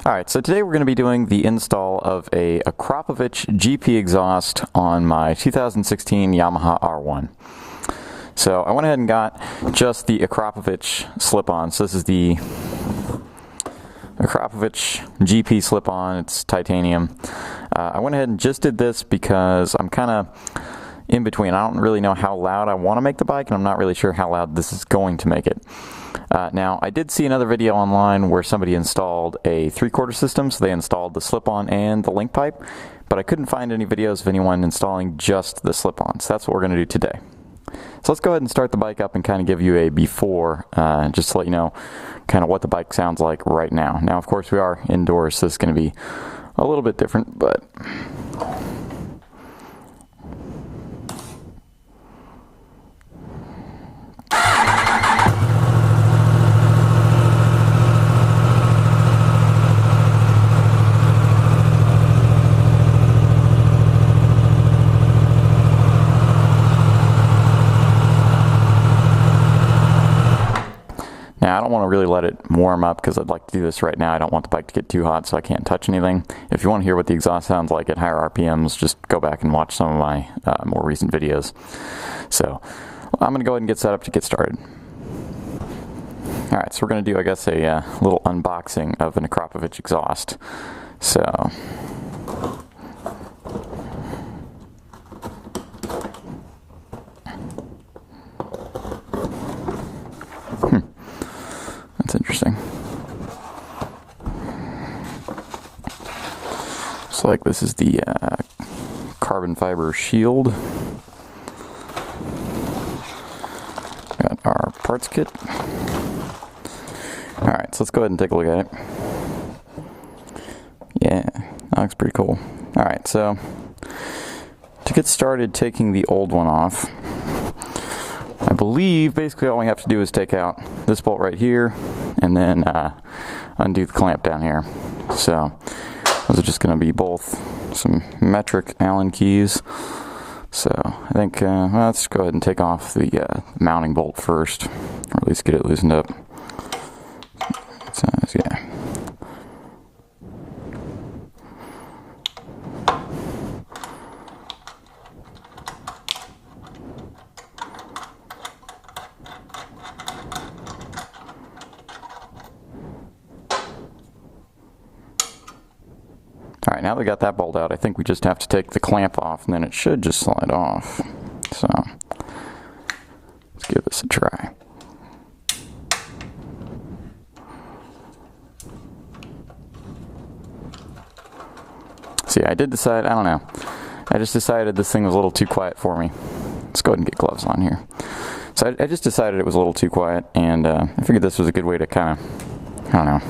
Alright, so today we're going to be doing the install of a Akrapovic GP exhaust on my 2016 Yamaha R1. So I went ahead and got just the Akrapovic slip-on. So this is the Akrapovic GP slip-on. It's titanium. I went ahead and just did this because I'm kind of in between. I don't really know how loud I want to make the bike, and I'm not really sure how loud this is going to make it. Now, I did see another video online where somebody installed a 3/4 system, so they installed the slip-on and the link pipe, but I couldn't find any videos of anyone installing just the slip-on, so that's what we're going to do today. So let's go ahead and start the bike up and kind of give you a before, just to let you know kind of what the bike sounds like right now. Now, of course, we are indoors, so it's going to be a little bit different, but... Now, I don't want to really let it warm up because I'd like to do this right now. I don't want the bike to get too hot so I can't touch anything. If you want to hear what the exhaust sounds like at higher RPMs, just go back and watch some of my more recent videos. So, I'm going to go ahead and get set up to get started. Alright, so we're going to do, I guess, a little unboxing of an Akrapovic exhaust. So... That's interesting. Looks like this is the carbon fiber shield. Got our parts kit. Alright, so let's go ahead and take a look at it. Yeah, that looks pretty cool. Alright, so to get started taking the old one off, I believe basically all we have to do is take out this bolt right here and then undo the clamp down here. So those are just going to be both some metric Allen keys. So I think well, let's go ahead and take off the mounting bolt first, or at least get it loosened up. So, yeah. Alright, now that we got that bolt out, I think we just have to take the clamp off and then it should just slide off. So, let's give this a try. See, I did decide, I don't know, I just decided this thing was a little too quiet for me. Let's go ahead and get gloves on here. So I just decided it was a little too quiet, and I figured this was a good way to kind of, I don't know,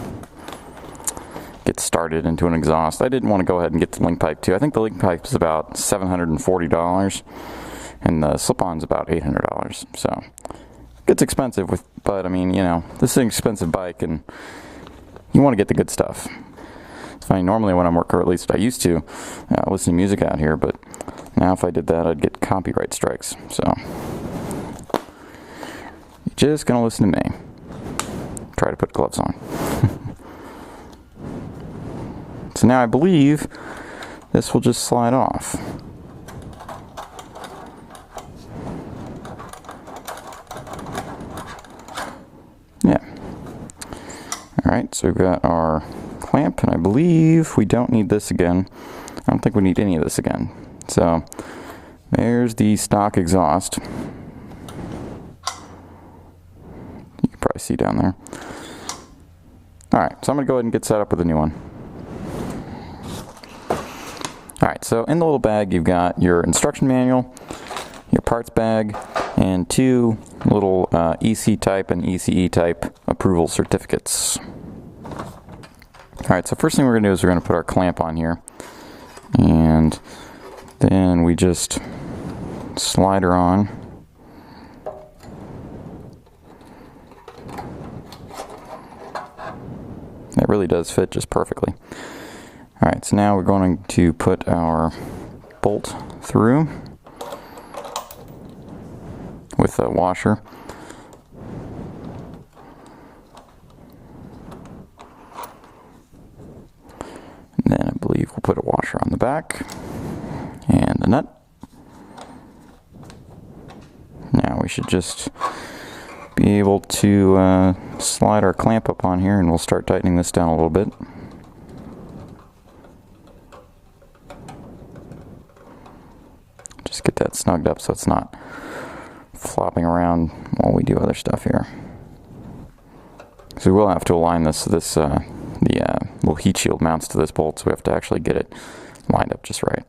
get started into an exhaust. I didn't want to go ahead and get the link pipe too. I think the link pipe is about $740 and the slip-on's about $800. So it's expensive, but I mean, you know, this is an expensive bike and you want to get the good stuff. It's funny, normally when I'm working, or at least I used to, listen to music out here, but now if I did that, I'd get copyright strikes. So you're just going to listen to me. Try to put gloves on. So now I believe this will just slide off. Yeah. Alright, so we've got our clamp, and I believe we don't need this again. I don't think we need any of this again. So there's the stock exhaust. You can probably see down there. Alright, so I'm going to go ahead and get set up with a new one. Alright, so in the little bag you've got your instruction manual, your parts bag, and two little EC type and ECE type approval certificates. Alright, so first thing we're going to do is we're going to put our clamp on here, and then we just slide her on. That really does fit just perfectly. Alright, so now we're going to put our bolt through with a washer. put a washer on the back and the nut. Now we should just be able to slide our clamp up on here, and we'll start tightening this down a little bit. Just get that snugged up so it's not flopping around while we do other stuff here. So we will have to align this, the little heat shield mounts to this bolt, so we have to actually get it lined up just right.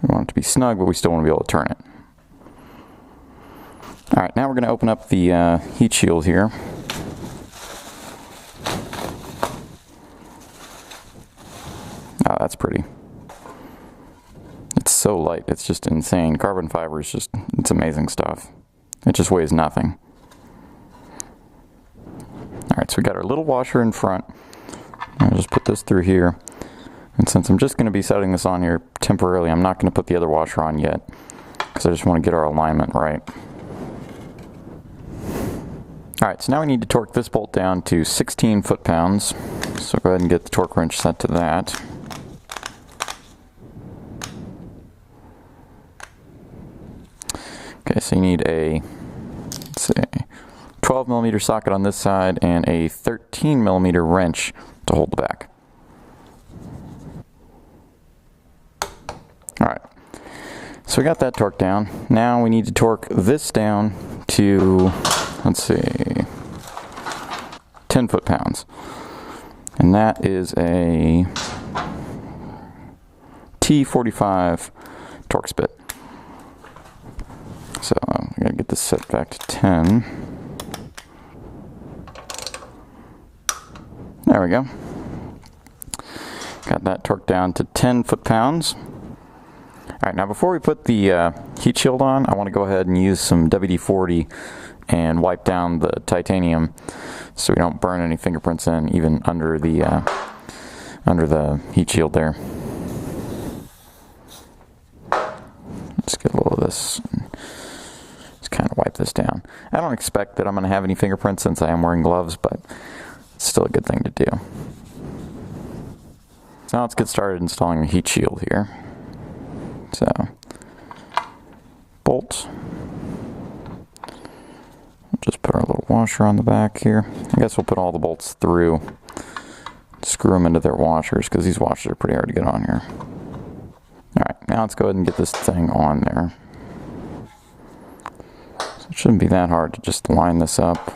We want it to be snug, but we still want to be able to turn it. Alright, now we're going to open up the heat shield here. Oh, that's pretty. It's so light, it's just insane. Carbon fiber is just, it's amazing stuff. It just weighs nothing. Alright, so we got our little washer in front. I'll just put this through here. And since I'm just going to be setting this on here temporarily, I'm not going to put the other washer on yet, because I just want to get our alignment right. Alright, so now we need to torque this bolt down to 16 foot-pounds. So go ahead and get the torque wrench set to that. Okay, so you need a, let's see, 12mm socket on this side and a 13mm wrench to hold the back. Alright, so we got that torqued down. Now we need to torque this down to, let's see, 10 foot-pounds. And that is a T45 Torx bit. So I'm going to get this set back to 10. There we go. Got that torqued down to 10 foot-pounds. Alright, now before we put the heat shield on, I want to go ahead and use some WD-40 and wipe down the titanium so we don't burn any fingerprints in, even under the heat shield there. Let's get a little of this. Just kind of wipe this down. I don't expect that I'm going to have any fingerprints since I am wearing gloves, but it's still a good thing to do. So now let's get started installing the heat shield here. So, bolt. Just put our little washer on the back here. I guess we'll put all the bolts through. Screw them into their washers, because these washers are pretty hard to get on here. Alright, now let's go ahead and get this thing on there. So it shouldn't be that hard to just line this up.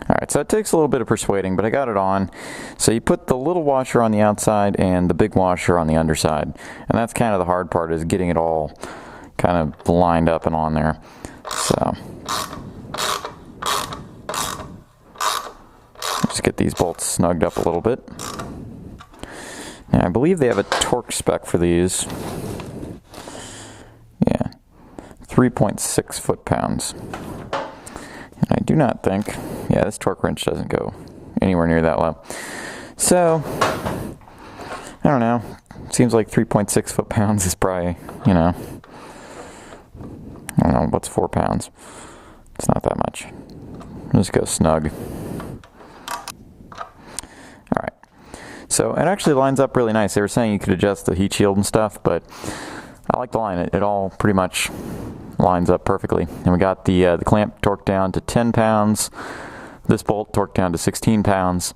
Alright, so it takes a little bit of persuading, but I got it on. So you put the little washer on the outside and the big washer on the underside. And that's kind of the hard part, is getting it all kind of lined up and on there. So just get these bolts snugged up a little bit. Now I believe they have a torque spec for these. Yeah, 3.6 foot-pounds. And I do not think, yeah, this torque wrench doesn't go anywhere near that low. So, I don't know. Seems like 3.6 foot-pounds is probably, you know, I don't know, what's 4 pounds? It's not that much. Just go snug. Alright. So, it actually lines up really nice. They were saying you could adjust the heat shield and stuff, but I like to line it. It all pretty much lines up perfectly. And we got the clamp torqued down to 10 pounds. This bolt torqued down to 16 pounds.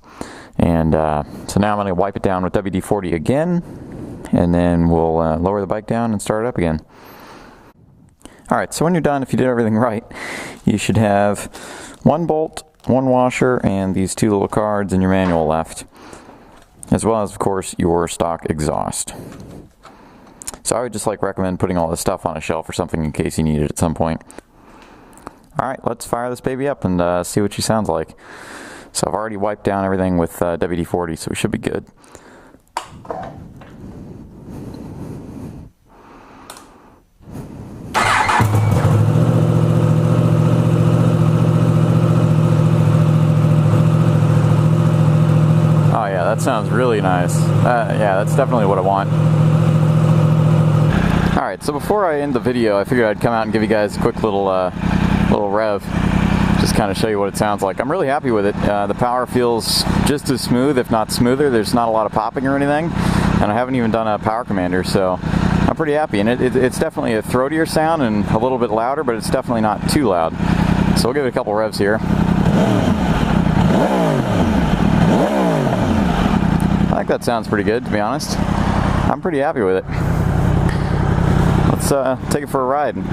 And so now I'm going to wipe it down with WD-40 again, and then we'll lower the bike down and start it up again. Alright, so when you're done, if you did everything right, you should have one bolt, one washer, and these two little cards in your manual left, as well as, of course, your stock exhaust. So I would just recommend putting all this stuff on a shelf or something in case you need it at some point. Alright, let's fire this baby up and see what she sounds like. So I've already wiped down everything with WD-40, so we should be good. Oh yeah, that sounds really nice. Yeah, that's definitely what I want. Alright, so before I end the video, I figured I'd come out and give you guys a quick little rev. Just kind of show you what it sounds like. I'm really happy with it. The power feels just as smooth, if not smoother. There's not a lot of popping or anything. And I haven't even done a power commander, so I'm pretty happy. And it's definitely a throatier sound and a little bit louder, but it's definitely not too loud. So we'll give it a couple revs here. I think that sounds pretty good, to be honest. I'm pretty happy with it. Let's take it for a ride and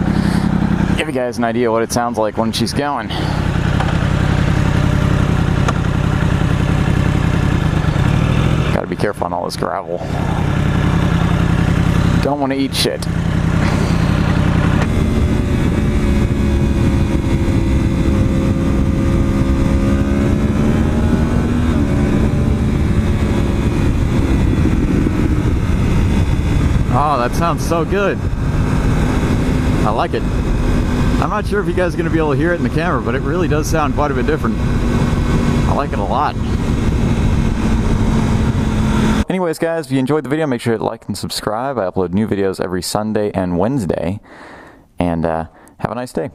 give you guys an idea what it sounds like when she's going. Gotta be careful on all this gravel. Don't want to eat shit. Oh, that sounds so good. I like it. I'm not sure if you guys are going to be able to hear it in the camera, but it really does sound quite a bit different. I like it a lot. Anyways, guys, if you enjoyed the video, make sure to like and subscribe. I upload new videos every Sunday and Wednesday. And have a nice day.